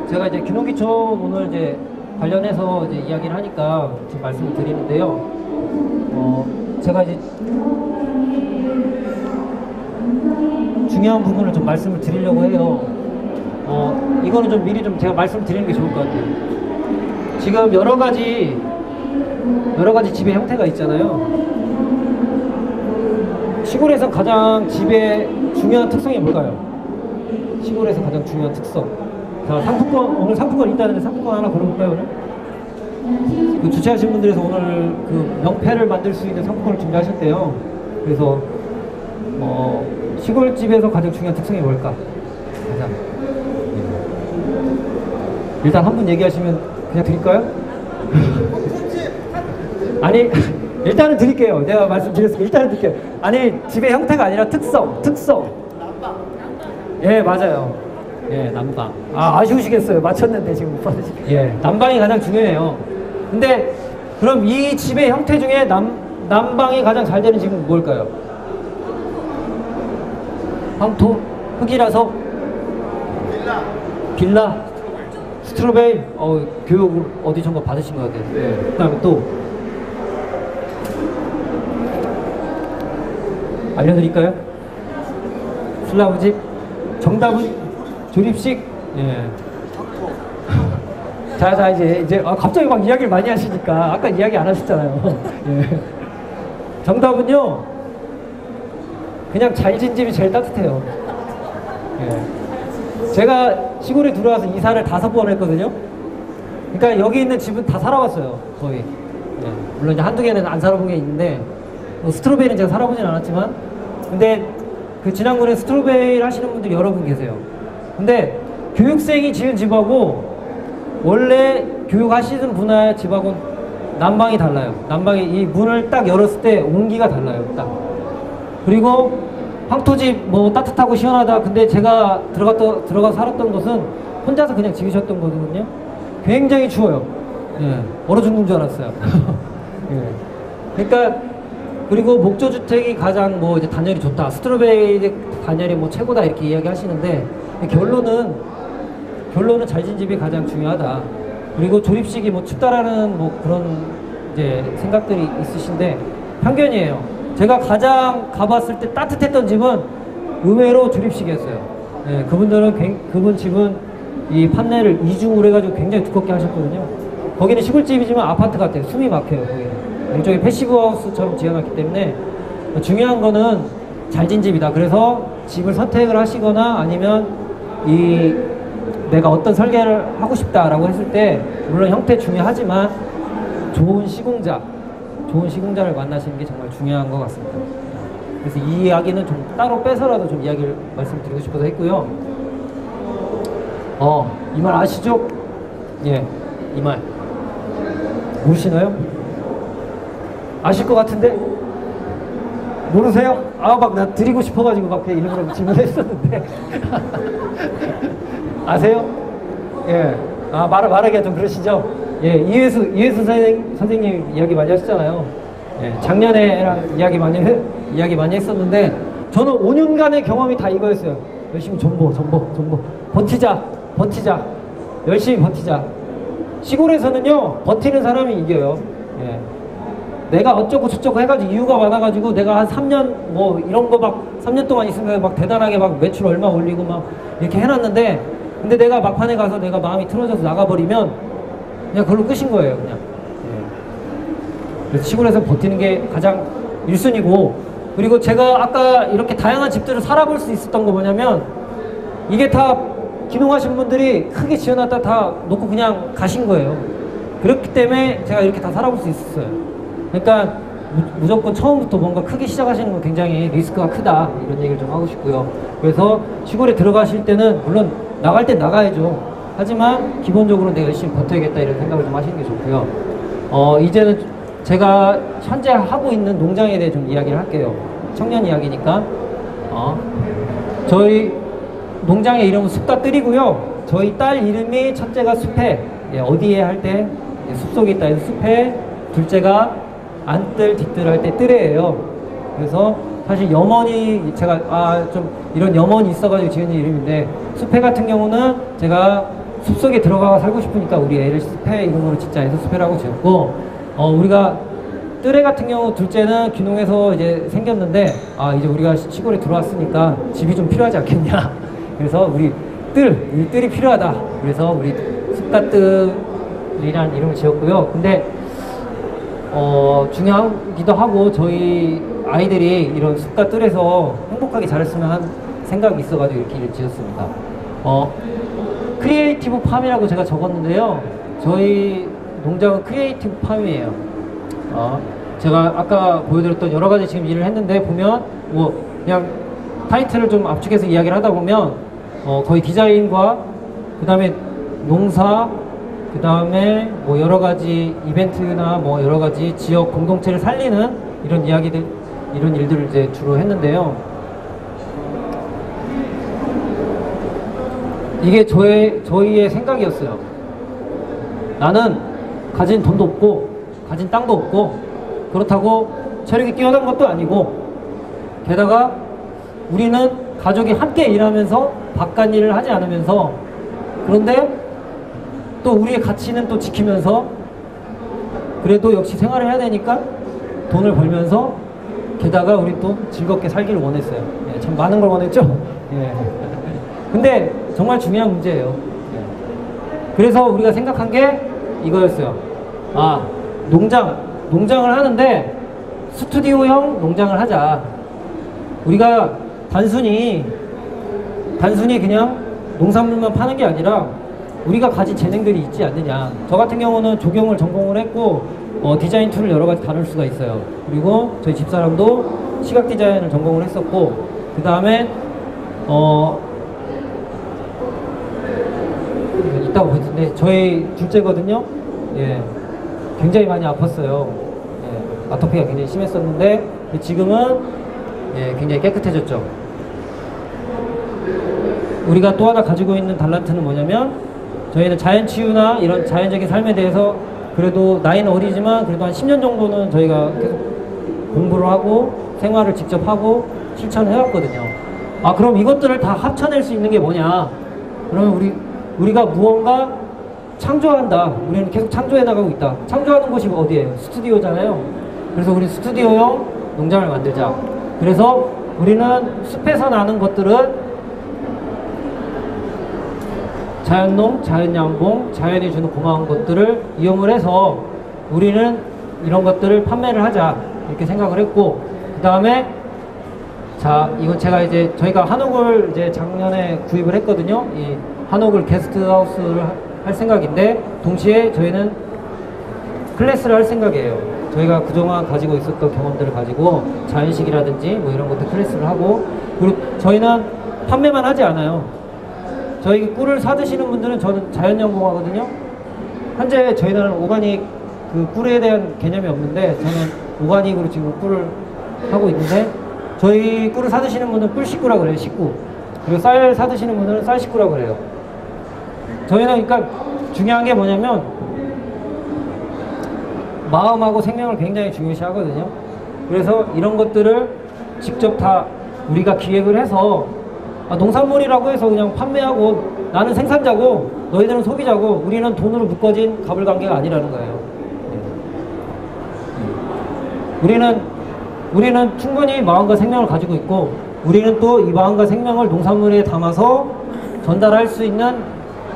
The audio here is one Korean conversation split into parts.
제가 이제 균형기초 오늘 이제 관련해서 이제 이야기를 하니까 지금 말씀을 드리는데요. 제가 이제 중요한 부분을 좀 말씀을 드리려고 해요. 이거는 좀 미리 좀 제가 말씀을 드리는 게 좋을 것 같아요. 지금 여러 가지 집의 형태가 있잖아요. 시골에서 가장 집의 중요한 특성이 뭘까요? 시골에서 가장 중요한 특성. 자, 오늘 상품권 있다는데 상품권 하나 걸어볼까요, 오늘? 그 주최하신 분들에서 오늘 그 명패를 만들 수 있는 상품권을 준비하셨대요. 그래서, 시골집에서 가장 중요한 특성이 뭘까? 가장. 일단 한 분 얘기하시면 그냥 드릴까요? 아니, 일단은 드릴게요. 내가 말씀드렸으니까 일단은 드릴게요. 아니, 집의 형태가 아니라 특성. 난방. 예, 맞아요. 예, 난방. 아쉬우시겠어요. 맞췄는데 지금 못 받으시고. 예, 난방이 가장 중요해요. 근데 그럼 이 집의 형태 중에 난방이 가장 잘 되는 집은 뭘까요? 황토? 흙이라서? 빌라? 스트로베일? 교육을 어디 전거 받으신 것 같아요. 예. 그 다음에 또 알려드릴까요? 슬라브집? 정답은? 조립식? 예. 자, 이제, 갑자기 막 이야기를 많이 하시니까, 아까 이야기 안 하셨잖아요. 예. 정답은요, 그냥 잘 진 집이 제일 따뜻해요. 예. 제가 시골에 들어와서 이사를 5번 했거든요. 그러니까 여기 있는 집은 다 살아봤어요, 거의. 예. 물론 이제 한두 개는 안 살아본 게 있는데, 스트로베리는 제가 살아보진 않았지만, 근데 그 진안군에 스트로베리 하시는 분들 여러 분 계세요. 근데 교육생이 지은 집하고 원래 교육하시는 분의 집하고는 난방이 달라요. 난방이 이 문을 딱 열었을 때 온기가 달라요. 딱. 그리고 황토집 뭐 따뜻하고 시원하다. 근데 제가 들어가 살았던 곳은 혼자서 그냥 지으셨던 거거든요. 굉장히 추워요. 예. 얼어 죽는 줄 알았어요. 예. 그러니까 그리고 목조주택이 가장 뭐 이제 단열이 좋다. 스트로베리 단열이 뭐 최고다 이렇게 이야기 하시는데 결론은 잘 진 집이 가장 중요하다. 그리고 조립식이 뭐 춥다라는 뭐 그런 이제 생각들이 있으신데 편견이에요. 제가 가장 가봤을 때 따뜻했던 집은 의외로 조립식이었어요. 예, 그분 집은 이 판넬을 이중으로 해가지고 굉장히 두껍게 하셨거든요. 거기는 시골집이지만 아파트 같아요. 숨이 막혀요, 거기는. 일종의 패시브하우스처럼 지어놨기 때문에 중요한 거는 잘 진 집이다. 그래서 집을 선택을 하시거나 아니면 내가 어떤 설계를 하고 싶다라고 했을 때 물론 형태 중요하지만 좋은 시공자를 만나시는 게 정말 중요한 것 같습니다. 그래서 이 이야기는 좀 따로 빼서라도 좀 이야기를 말씀드리고 싶어서 했고요. 이 말 아시죠? 예, 이 말 모르시나요? 아실 것 같은데? 모르세요? 막 나 드리고 싶어가지고 막 일부러 질문했었는데. 아세요? 예. 말하기가 좀 그러시죠? 예. 이회수 선생님 이야기 많이 하셨잖아요. 예. 작년에랑 이야기 많이 했었는데, 저는 5년간의 경험이 다 이거였어요. 열심히 존버. 버티자. 열심히 버티자. 시골에서는요, 버티는 사람이 이겨요. 예. 내가 어쩌고 저쩌고 해가지고 이유가 많아가지고 내가 한 3년 뭐 이런 거 막 3년 동안 있으면 막 대단하게 막 매출 얼마 올리고 막 이렇게 해놨는데 근데 내가 막판에 가서 내가 마음이 틀어져서 나가버리면 그냥 그걸로 끝인 거예요, 그냥. 예. 그래서 시골에서 버티는 게 가장 1순위고 그리고 제가 아까 이렇게 다양한 집들을 살아볼 수 있었던 거 뭐냐면 이게 다 기농하신 분들이 크게 지어놨다 다 놓고 그냥 가신 거예요. 그렇기 때문에 제가 이렇게 다 살아볼 수 있었어요. 그러니까 무조건 처음부터 뭔가 크게 시작하시는 건 굉장히 리스크가 크다 이런 얘기를 좀 하고 싶고요. 그래서 시골에 들어가실 때는 물론 나갈 때 나가야죠. 하지만 기본적으로 내가 열심히 버텨야겠다 이런 생각을 좀 하시는 게 좋고요. 이제는 제가 현재 하고 있는 농장에 대해 좀 이야기를 할게요. 청년 이야기니까. 저희 농장의 이름은 숲다뜰이고요. 저희 딸 이름이 첫째가 숲에, 어디에 할 때 숲속에 있다 해서 숲에, 둘째가 안뜰 뒷뜰 할 때 뜰이에요. 그래서 사실 염원이 제가 좀 이런 염원이 있어가지고 지은 이름인데 숲해 같은 경우는 제가 숲속에 들어가 살고 싶으니까 우리 애를 숲에 이름으로 진짜 애서숲이라고 지었고, 우리가 뜰에 같은 경우 둘째는 귀농해서 이제 생겼는데, 이제 우리가 시골에 들어왔으니까 집이 좀 필요하지 않겠냐. 그래서 우리 뜰이 필요하다. 그래서 우리 숲가뜰이라는 이름을 지었고요. 근데 중요하기도 하고, 저희 아이들이 이런 숲과 뜰에서 행복하게 자랐으면 한 생각이 있어가지고 이렇게 이름을 지었습니다. 크리에이티브 팜이라고 제가 적었는데요. 저희 농장은 크리에이티브 팜이에요. 제가 아까 보여드렸던 여러 가지 지금 일을 했는데, 보면 뭐 그냥 타이틀을 좀 압축해서 이야기를 하다 보면 거의 디자인과 그 다음에 농사, 그 다음에 뭐 여러 가지 이벤트나 뭐 여러 가지 지역 공동체를 살리는 이런 이야기들, 이런 일들을 이제 주로 했는데요. 이게 저희의 생각이었어요. 나는 가진 돈도 없고 가진 땅도 없고 그렇다고 체력이 뛰어난 것도 아니고, 게다가 우리는 가족이 함께 일하면서 바깥 일을 하지 않으면서, 그런데 또 우리의 가치는 또 지키면서, 그래도 역시 생활을 해야 되니까 돈을 벌면서, 게다가 우리 또 즐겁게 살기를 원했어요. 예, 참 많은 걸 원했죠? 예. 근데 정말 중요한 문제예요. 예. 그래서 우리가 생각한 게 이거였어요. 농장을 하는데 스튜디오형 농장을 하자. 우리가 단순히 그냥 농산물만 파는 게 아니라 우리가 가진 재능들이 있지 않느냐. 저 같은 경우는 조경을 전공을 했고 디자인 툴을 여러 가지 다룰 수가 있어요. 그리고 저희 집사람도 시각 디자인을 전공을 했었고, 그 다음에 있다고 보였는데 저희 둘째거든요. 예, 굉장히 많이 아팠어요. 예, 아토피가 굉장히 심했었는데 지금은 예, 굉장히 깨끗해졌죠. 우리가 또 하나 가지고 있는 달란트는 뭐냐면, 저희는 자연치유나 이런 자연적인 삶에 대해서 그래도 나이는 어리지만 그래도 한 10년 정도는 저희가 계속 공부를 하고 생활을 직접 하고 실천을 해왔거든요. 그럼 이것들을 다 합쳐낼 수 있는 게 뭐냐? 그러면 우리가 무언가 창조한다. 우리는 계속 창조해 나가고 있다. 창조하는 곳이 어디예요? 스튜디오잖아요. 그래서 우리 스튜디오형 농장을 만들자. 그래서 우리는 숲에서 나는 것들은 자연농, 자연양봉, 자연이 주는 고마운 것들을 이용을 해서 우리는 이런 것들을 판매를 하자. 이렇게 생각을 했고, 그 다음에 이건 제가 이제 저희가 한옥을 이제 작년에 구입을 했거든요. 이 한옥을 게스트하우스를 할 생각인데, 동시에 저희는 클래스를 할 생각이에요. 저희가 그동안 가지고 있었던 경험들을 가지고 자연식이라든지 뭐 이런 것들 클래스를 하고, 그리고 저희는 판매만 하지 않아요. 저희 꿀을 사드시는 분들은, 저는 자연연공하거든요. 현재 저희는 오가닉 그 꿀에 대한 개념이 없는데, 저는 오가닉으로 지금 꿀을 하고 있는데, 저희 꿀을 사드시는 분은 꿀 식구라고 그래요. 식구. 그리고 쌀 사드시는 분들은 쌀 식구라고 그래요. 저희는 그러니까 중요한 게 뭐냐면, 마음하고 생명을 굉장히 중요시 하거든요. 그래서 이런 것들을 직접 다 우리가 기획을 해서, 농산물이라고 해서 그냥 판매하고 나는 생산자고 너희들은 소비자고 우리는 돈으로 묶어진 가불관계가 아니라는 거예요. 우리는 충분히 마음과 생명을 가지고 있고, 우리는 또 이 마음과 생명을 농산물에 담아서 전달할 수 있는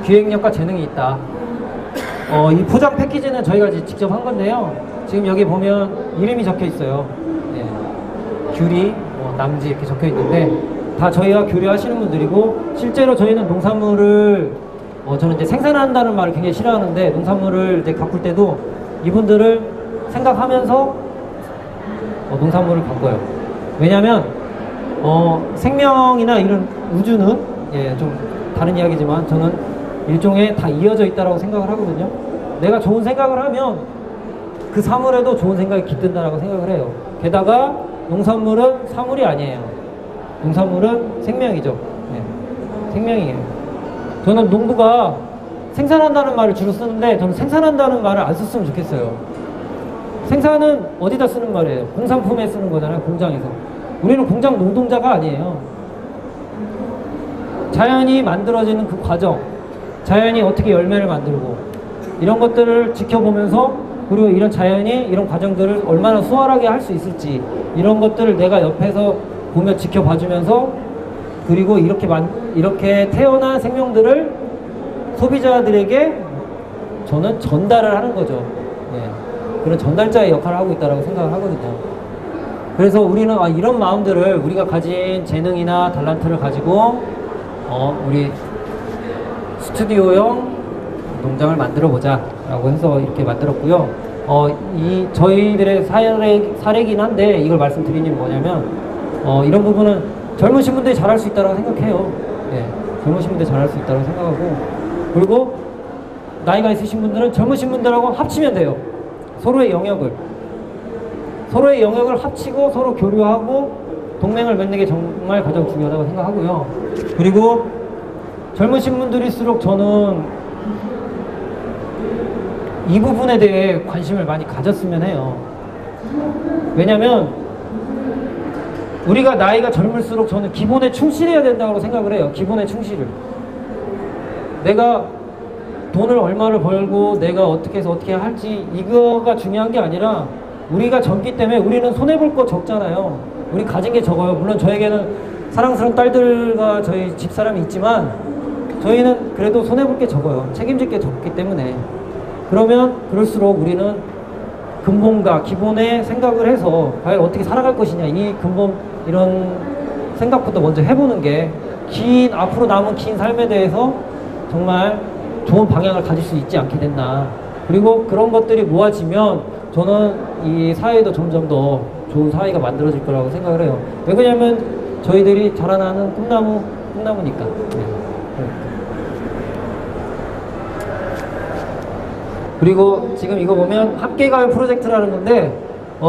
기획력과 재능이 있다. 이 포장 패키지는 저희가 직접 한 건데요. 지금 여기 보면 이름이 적혀 있어요. 예. 규리, 남지 이렇게 적혀 있는데 다 저희와 교류하시는 분들이고, 실제로 저희는 농산물을 저는 이제 생산한다는 말을 굉장히 싫어하는데, 농산물을 이제 가꿀 때도 이분들을 생각하면서 농산물을 바꿔요. 왜냐면 생명이나 이런 우주는 좀 다른 이야기지만 저는 일종의 다 이어져 있다라고 생각을 하거든요. 내가 좋은 생각을 하면 그 사물에도 좋은 생각이 깃든다라고 생각을 해요. 게다가 농산물은 사물이 아니에요. 농산물은 생명이죠. 네. 생명이에요. 저는 농부가 생산한다는 말을 주로 쓰는데, 저는 생산한다는 말을 안 썼으면 좋겠어요. 생산은 어디다 쓰는 말이에요? 공산품에 쓰는 거잖아요. 공장에서. 우리는 공장 노동자가 아니에요. 자연이 만들어지는 그 과정, 자연이 어떻게 열매를 만들고 이런 것들을 지켜보면서 그리고 이런 자연이 이런 과정들을 얼마나 수월하게 할 수 있을지 이런 것들을 내가 옆에서 보며 지켜봐주면서 그리고 이렇게 태어난 생명들을 소비자들에게 저는 전달을 하는 거죠. 예. 그런 전달자의 역할을 하고 있다고 생각을 하거든요. 그래서 우리는 이런 마음들을 우리가 가진 재능이나 탤런트를 가지고 우리 스튜디오형 농장을 만들어 보자 라고 해서 이렇게 만들었고요. 저희들의 사례긴 한데 이걸 말씀드리는 게 뭐냐면 이런 부분은 젊으신 분들이 잘할 수 있다고 생각해요. 예, 젊으신 분들이 잘할 수 있다고 생각하고 그리고 나이가 있으신 분들은 젊으신 분들하고 합치면 돼요. 서로의 영역을 합치고 서로 교류하고 동맹을 맺는 게 정말 가장 중요하다고 생각하고요. 그리고 젊으신 분들일수록 저는 이 부분에 대해 관심을 많이 가졌으면 해요. 왜냐면 우리가 나이가 젊을수록 저는 기본에 충실해야 된다고 생각을 해요. 기본에 충실을. 내가 돈을 얼마를 벌고 내가 어떻게 해서 어떻게 할지 이거가 중요한 게 아니라 우리가 젊기 때문에 우리는 손해볼 거 적잖아요. 우리 가진 게 적어요. 물론 저에게는 사랑스러운 딸들과 저희 집사람이 있지만 저희는 그래도 손해볼 게 적어요. 책임질 게 적기 때문에. 그러면 그럴수록 우리는 근본과 기본의 생각을 해서 과연 어떻게 살아갈 것이냐 이 근본 이런 생각부터 먼저 해보는 게 앞으로 남은 긴 삶에 대해서 정말 좋은 방향을 가질 수 있지 않게 됐나. 그리고 그런 것들이 모아지면 저는 이 사회도 점점 더 좋은 사회가 만들어질 거라고 생각을 해요. 왜 그러냐면 저희들이 자라나는 꿈나무니까. 네. 그리고 지금 이거 보면 함께 가요 프로젝트라는 건데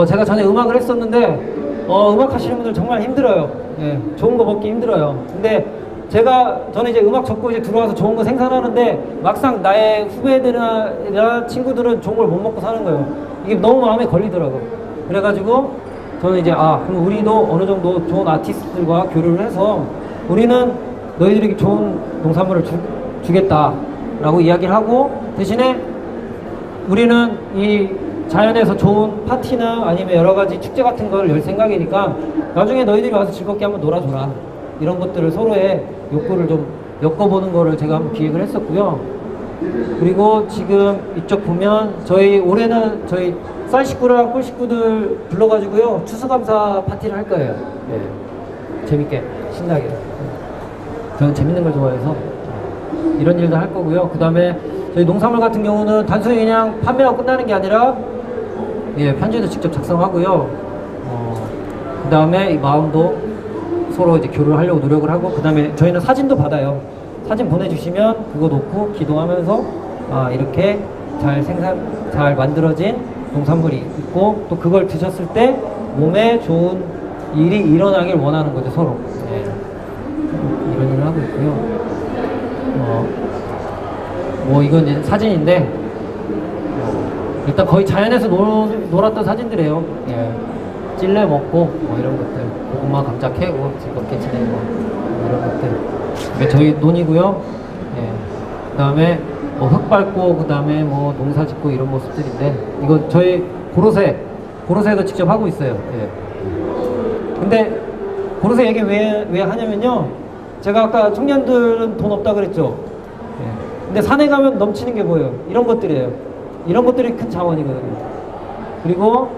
제가 전에 음악을 했었는데 음악 하시는 분들 정말 힘들어요. 예, 좋은 거 먹기 힘들어요. 근데 저는 이제 음악 적고 이제 들어와서 좋은 거 생산하는데 막상 나의 후배들이나 친구들은 좋은 걸 못 먹고 사는 거예요. 이게 너무 마음에 걸리더라고. 그래가지고 저는 이제 그럼 우리도 어느 정도 좋은 아티스트들과 교류를 해서 우리는 너희들에게 좋은 농산물을 주겠다라고 이야기를 하고 대신에 우리는 이 자연에서 좋은 파티나 아니면 여러 가지 축제 같은 걸 열 생각이니까 나중에 너희들이 와서 즐겁게 한번 놀아줘라. 이런 것들을 서로의 욕구를 좀 엮어보는 거를 제가 한번 기획을 했었고요. 그리고 지금 이쪽 보면 올해는 저희 쌀 식구랑 꿀 식구들 불러가지고요. 추수감사 파티를 할 거예요. 네. 재밌게, 신나게. 저는 재밌는 걸 좋아해서 이런 일도 할 거고요. 그 다음에 저희 농산물 같은 경우는 단순히 그냥 판매하고 끝나는 게 아니라 편지도 직접 작성하고요. 그 다음에 이 마음도 서로 이제 교류를 하려고 노력을 하고 그 다음에 저희는 사진도 받아요. 사진 보내주시면 그거 놓고 기도하면서 이렇게 잘 만들어진 농산물이 있고 또 그걸 드셨을 때 몸에 좋은 일이 일어나길 원하는 거죠, 서로. 네. 이런 일을 하고 있고요. 이건 이제 사진인데 일단 거의 자연에서 놀았던 사진들이에요. 예. 찔레 먹고 이런 것들 고구마 감자 캐고 즐겁게 지내고 이런 것들 이게 저희 논이고요. 예. 그 다음에 흙 밟고 그 다음에 농사 짓고 이런 모습들인데 이거 저희 고로쇠도 직접 하고 있어요. 예. 근데 고로쇠 얘기 왜 하냐면요, 제가 아까 청년들은 돈 없다 그랬죠. 예. 근데 산에 가면 넘치는 게 뭐예요? 이런 것들이에요. 이런 것들이 큰 자원이거든요. 그리고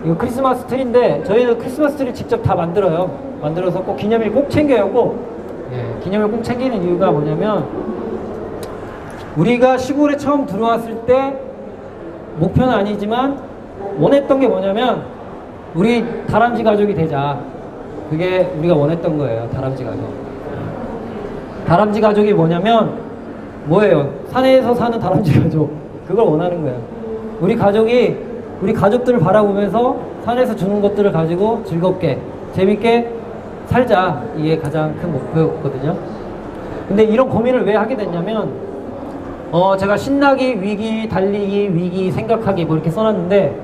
이거 크리스마스 트리인데 저희는 크리스마스 트리 직접 다 만들어요. 만들어서 꼭 기념일 꼭 챙겨요. 예, 기념일 꼭 챙기는 이유가 뭐냐면 우리가 시골에 처음 들어왔을 때 목표는 아니지만 원했던 게 뭐냐면 우리 다람쥐 가족이 되자. 그게 우리가 원했던 거예요. 다람쥐 가족. 다람쥐 가족이 뭐예요? 산에서 사는 다람쥐 가족. 그걸 원하는 거예요. 우리 가족들을 바라보면서 산에서 주는 것들을 가지고 즐겁게, 재밌게 살자. 이게 가장 큰 목표였거든요. 근데 이런 고민을 왜 하게 됐냐면, 제가 신나기, 위기, 달리기, 위기, 생각하기 이렇게 써놨는데,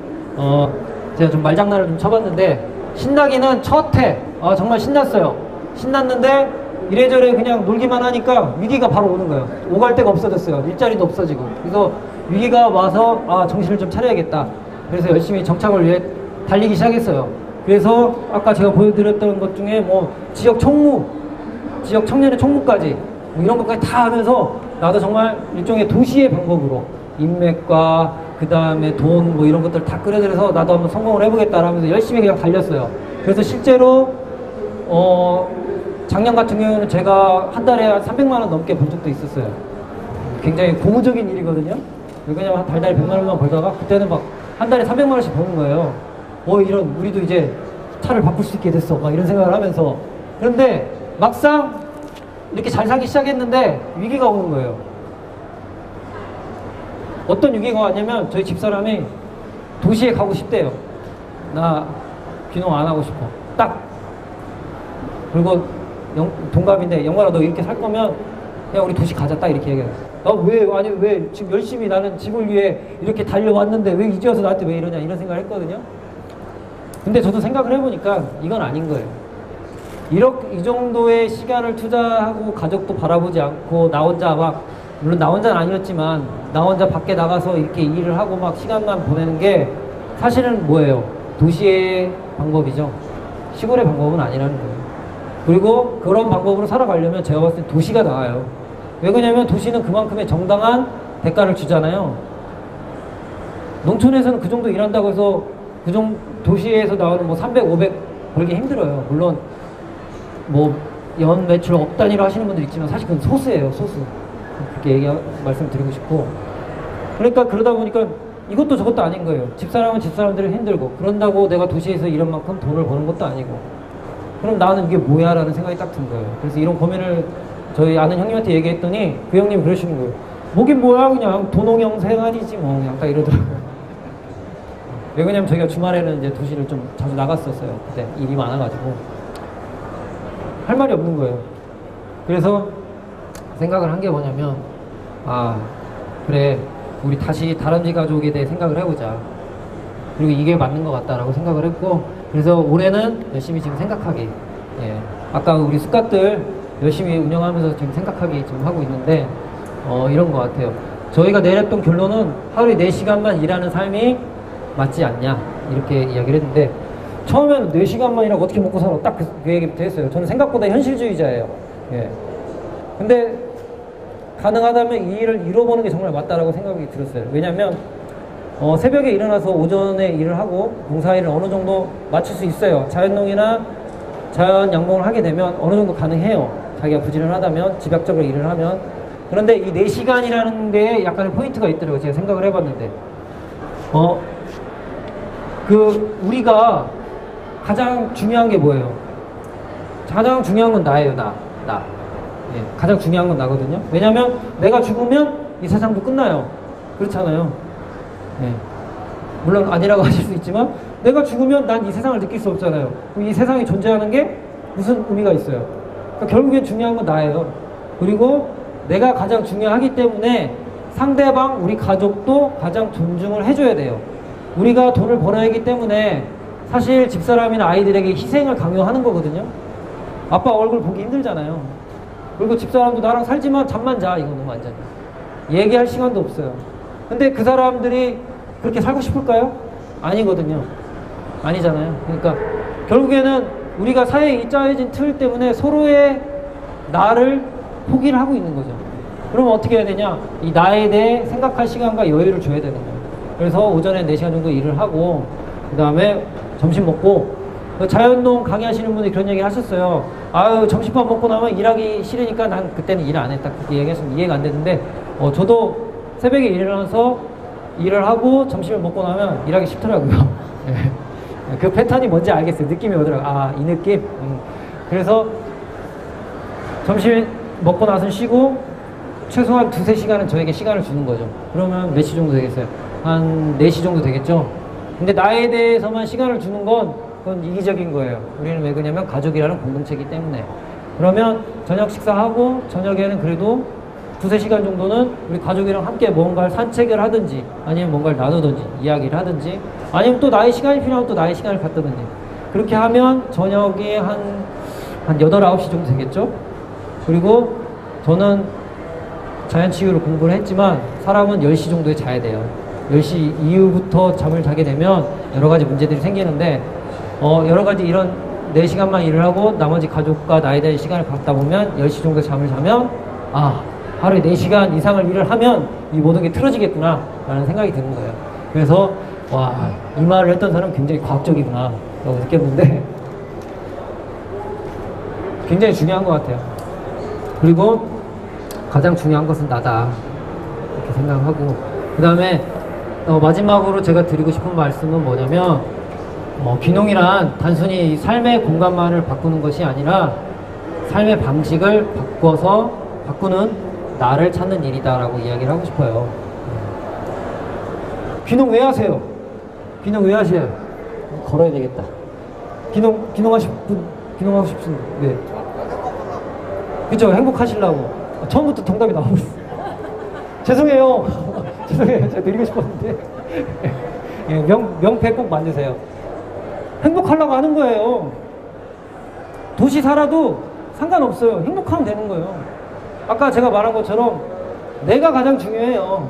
제가 좀 말장난을 좀 쳐봤는데, 신나기는 첫 해, 정말 신났어요. 신났는데, 이래저래 그냥 놀기만 하니까 위기가 바로 오는 거예요. 오갈 데가 없어졌어요. 일자리도 없어지고. 그래서 위기가 와서 아, 정신을 좀 차려야겠다. 그래서 열심히 정착을 위해 달리기 시작했어요. 그래서 아까 제가 보여드렸던 것 중에 뭐 지역 총무, 지역 청년의 총무까지 뭐 이런 것까지 다 하면서 나도 정말 일종의 도시의 방법으로 인맥과 그 다음에 돈 뭐 이런 것들 다 끌어들여서 나도 한번 성공을 해보겠다 하면서 열심히 그냥 달렸어요. 그래서 실제로 작년 같은 경우는 제가 한 달에 한 300만 원 넘게 번 적도 있었어요. 굉장히 고무적인 일이거든요. 왜냐면 달달이 100만 원만 벌다가 그때는 막 한 달에 300만 원씩 버는 거예요. 이런 우리도 이제 차를 바꿀 수 있게 됐어. 막 이런 생각을 하면서. 그런데 막상 이렇게 잘 살기 시작했는데 위기가 오는 거예요. 어떤 위기가 왔냐면 저희 집사람이 도시에 가고 싶대요. 나 귀농 안 하고 싶어. 딱. 그리고 동갑인데 영관아 너 이렇게 살 거면 그냥 우리 도시 가자 딱 이렇게 얘기해요. 왜 지금 열심히 나는 집을 위해 이렇게 달려왔는데 왜 이제 와서 나한테 왜 이러냐 이런 생각을 했거든요. 근데 저도 생각을 해보니까 이건 아닌 거예요. 이 정도의 시간을 투자하고 가족도 바라보지 않고 나 혼자 막 물론 나 혼자는 아니었지만 나 혼자 밖에 나가서 이렇게 일을 하고 막 시간만 보내는 게 사실은 뭐예요? 도시의 방법이죠. 시골의 방법은 아니라는 거예요. 그리고 그런 방법으로 살아가려면 제가 봤을 때 도시가 나아요. 왜 그러냐면 도시는 그만큼의 정당한 대가를 주잖아요. 농촌에서는 그 정도 일한다고 해서 그 정도 도시에서 나오는 뭐 300, 500 벌기 힘들어요. 물론 뭐 연 매출 억 단위로 하시는 분들 있지만 사실 그건 소수예요. 소수. 그렇게 말씀드리고 싶고. 그러니까 그러다 보니까 이것도 저것도 아닌 거예요. 집사람은 집사람들이 힘들고 그런다고 내가 도시에서 이런 만큼 돈을 버는 것도 아니고 그럼 나는 이게 뭐야 라는 생각이 딱 든 거예요. 그래서 이런 고민을 저희 아는 형님한테 얘기했더니 그 형님 그러시는 거예요. 뭐긴 뭐야 그냥 도농형 생활이지 뭐 그냥 딱 이러더라고요. 왜 그러냐면 저희가 주말에는 이제 도시를 좀 자주 나갔었어요. 그때 일이 많아가지고 할 말이 없는 거예요. 그래서 생각을 한 게 뭐냐면 아 그래 우리 다시 다람쥐 가족에 대해 생각을 해보자. 그리고 이게 맞는 것 같다라고 생각을 했고 그래서 올해는 열심히 지금 생각하기 아까 우리 숟갓들 열심히 운영하면서 지금 생각하기 지금 하고 있는데 이런 것 같아요. 저희가 내렸던 결론은 하루에 4시간만 일하는 삶이 맞지 않냐 이렇게 이야기를 했는데 처음에는 4시간만이라고 어떻게 먹고 살아 딱 그 얘기부터 했어요. 저는 생각보다 현실주의자예요. 근데 가능하다면 이 일을 이뤄보는 게 정말 맞다라고 생각이 들었어요. 왜냐면 새벽에 일어나서 오전에 일을 하고 농사일을 어느 정도 맞출 수 있어요. 자연농이나 자연양봉을 하게 되면 어느 정도 가능해요. 자기가 부지런하다면 집약적으로 일을 하면. 그런데 이 4시간이라는 데에 약간의 포인트가 있더라고요. 제가 생각을 해봤는데 우리가 가장 중요한 게 뭐예요? 가장 중요한 건 나예요. 나. 가장 중요한 건 나거든요. 왜냐면 내가 죽으면 이 세상도 끝나요. 그렇잖아요. 물론 아니라고 하실 수 있지만 내가 죽으면 난 이 세상을 느낄 수 없잖아요. 그럼 이 세상이 존재하는 게 무슨 의미가 있어요? 그러니까 결국엔 중요한 건 나예요. 그리고 내가 가장 중요하기 때문에 상대방, 우리 가족도 가장 존중을 해줘야 돼요. 우리가 돈을 벌어야 하기 때문에 사실 집사람이나 아이들에게 희생을 강요하는 거거든요. 아빠 얼굴 보기 힘들잖아요. 그리고 집사람도 나랑 살지만 잠만 자 이거는 완전히 얘기할 시간도 없어요. 근데 그 사람들이 그렇게 살고 싶을까요? 아니거든요. 아니잖아요. 그러니까 결국에는 우리가 사회에 짜여진 틀 때문에 서로의 나를 포기를 하고 있는 거죠. 그러면 어떻게 해야 되냐? 이 나에 대해 생각할 시간과 여유를 줘야 되는 거예요. 그래서 오전에 4시간 정도 일을 하고 그 다음에 점심 먹고 자연농 강의하시는 분이 그런 얘기 하셨어요. 아유 점심밥 먹고 나면 일하기 싫으니까 난 그때는 일 안 했다 그렇게 얘기했으면 이해가 안 되는데 저도 새벽에 일어나서 일을 하고 점심을 먹고 나면 일하기 싫더라고요. 그 패턴이 뭔지 알겠어요. 느낌이 오더라고요. 아, 이 느낌? 그래서 점심 먹고 나서 쉬고 최소한 2~3시간은 저에게 시간을 주는 거죠. 그러면 몇 시 정도 되겠어요? 한 4시 정도 되겠죠? 근데 나에 대해서만 시간을 주는 건 그건 이기적인 거예요. 우리는 왜 그러냐면 가족이라는 공동체이기 때문에. 그러면 저녁 식사하고 저녁에는 그래도 2~3시간 정도는 우리 가족이랑 함께 뭔가를 산책을 하든지 아니면 뭔가를 나누든지 이야기를 하든지 아니면 또 나의 시간이 필요하면 또 나의 시간을 갖다든지 그렇게 하면 저녁이 한 8, 9시 정도 되겠죠? 그리고 저는 자연치유를 공부를 했지만 사람은 10시 정도에 자야 돼요. 10시 이후부터 잠을 자게 되면 여러 가지 문제들이 생기는데 여러 가지 이런 4시간만 일을 하고 나머지 가족과 나에 대한 시간을 갖다 보면 10시 정도에 잠을 자면 하루에 4시간 이상을 일을 하면 이 모든 게 틀어지겠구나 라는 생각이 드는 거예요. 그래서 이 말을 했던 사람은 굉장히 과학적이구나 라고 느꼈는데 굉장히 중요한 것 같아요. 그리고 가장 중요한 것은 나다 이렇게 생각하고, 그 다음에 마지막으로 제가 드리고 싶은 말씀은 뭐냐면 귀농이란 단순히 삶의 공간만을 바꾸는 것이 아니라 삶의 방식을 바꾸는 나를 찾는 일이다 라고 이야기를 하고 싶어요. 귀농 왜 하세요? 귀농 왜 하세요? 걸어야 되겠다. 귀농하고 싶은 왜? 그죠? 행복하시려고. 처음부터 정답이 나오고 있어. 죄송해요. 죄송해요. 제가 드리고 싶었는데. 예, 명패 꼭 만드세요. 행복하려고 하는 거예요. 도시 살아도 상관없어요. 행복하면 되는 거예요. 아까 제가 말한 것처럼 내가 가장 중요해요.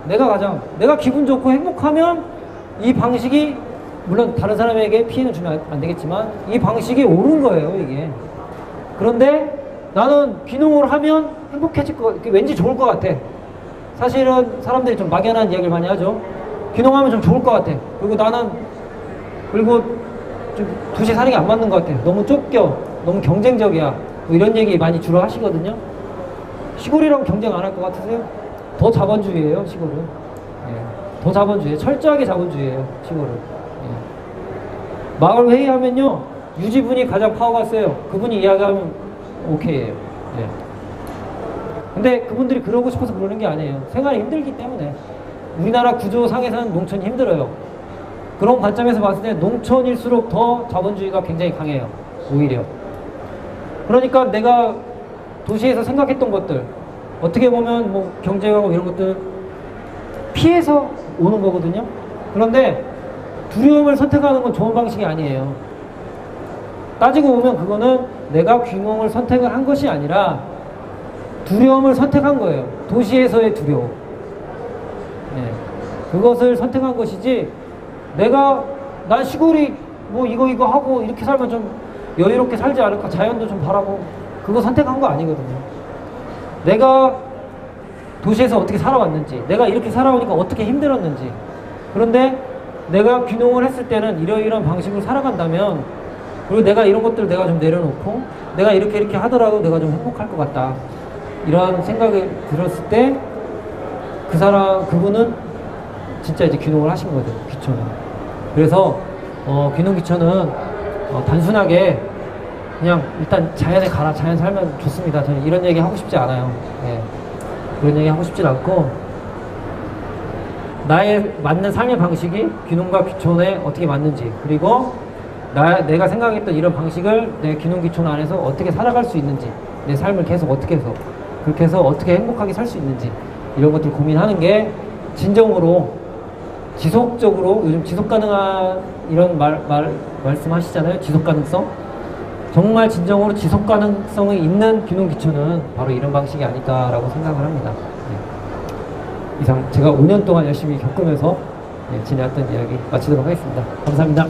내가 기분 좋고 행복하면 이 방식이, 물론 다른 사람에게 피해는 주면 안 되겠지만 이 방식이 옳은 거예요, 이게. 그런데 나는 귀농을 하면 행복해질 것 같아. 왠지 좋을 것 같아. 사실은 사람들이 좀 막연한 이야기를 많이 하죠. 귀농하면 좀 좋을 것 같아. 그리고 좀 도시 사는 게 안 맞는 것 같아. 너무 쫓겨. 너무 경쟁적이야. 뭐 이런 얘기 많이 주로 하시거든요. 시골이랑 경쟁 안 할 것 같으세요? 더 자본주의예요, 시골은. 예. 더 자본주의. 철저하게 자본주의예요, 시골은. 예. 마을 회의하면요, 유지분이 가장 파워가 세요. 그분이 이야기하면 오케이예요. 예. 근데 그분들이 그러고 싶어서 그러는 게 아니에요. 생활이 힘들기 때문에. 우리나라 구조상에서는 농촌이 힘들어요. 그런 관점에서 봤을 때 농촌일수록 더 자본주의가 굉장히 강해요, 오히려. 그러니까 내가 도시에서 생각했던 것들, 어떻게 보면 뭐 경쟁하고 이런 것들 피해서 오는 거거든요. 그런데 두려움을 선택하는 건 좋은 방식이 아니에요. 따지고 보면 그거는 내가 귀농을 선택을 한 것이 아니라 두려움을 선택한 거예요. 도시에서의 두려움. 네. 그것을 선택한 것이지, 난 시골이 뭐 이거 하고 이렇게 살면 좀 여유롭게 살지 않을까, 자연도 좀 바라고, 그거 선택한 거 아니거든요. 내가 도시에서 어떻게 살아왔는지, 내가 이렇게 살아오니까 어떻게 힘들었는지, 그런데 내가 귀농을 했을 때는 이러이러한 방식으로 살아간다면, 그리고 내가 이런 것들을 내가 좀 내려놓고 내가 이렇게 하더라도 내가 좀 행복할 것 같다, 이런 생각이 들었을 때 그분은 진짜 이제 귀농을 하신 거죠, 귀촌은. 그래서 귀농 귀촌은 단순하게 그냥 일단 자연에 가라, 자연 살면 좋습니다, 저는 이런 얘기 하고 싶지 않아요. 예. 그런 얘기 하고 싶진 않고, 나에 맞는 삶의 방식이 귀농과 귀촌에 어떻게 맞는지, 그리고 내가 생각했던 이런 방식을 내 귀농 귀촌 안에서 어떻게 살아갈 수 있는지, 내 삶을 계속 어떻게 해서 그렇게 해서 어떻게 행복하게 살 수 있는지, 이런 것들 고민하는 게 진정으로 지속적으로, 요즘 지속 가능한 이런 말씀하시잖아요. 지속 가능성. 정말 진정으로 지속 가능성이 있는 귀농 귀촌은 바로 이런 방식이 아닐까라고 생각을 합니다. 네. 이상 제가 5년 동안 열심히 겪으면서 지내왔던 이야기 마치도록 하겠습니다. 감사합니다.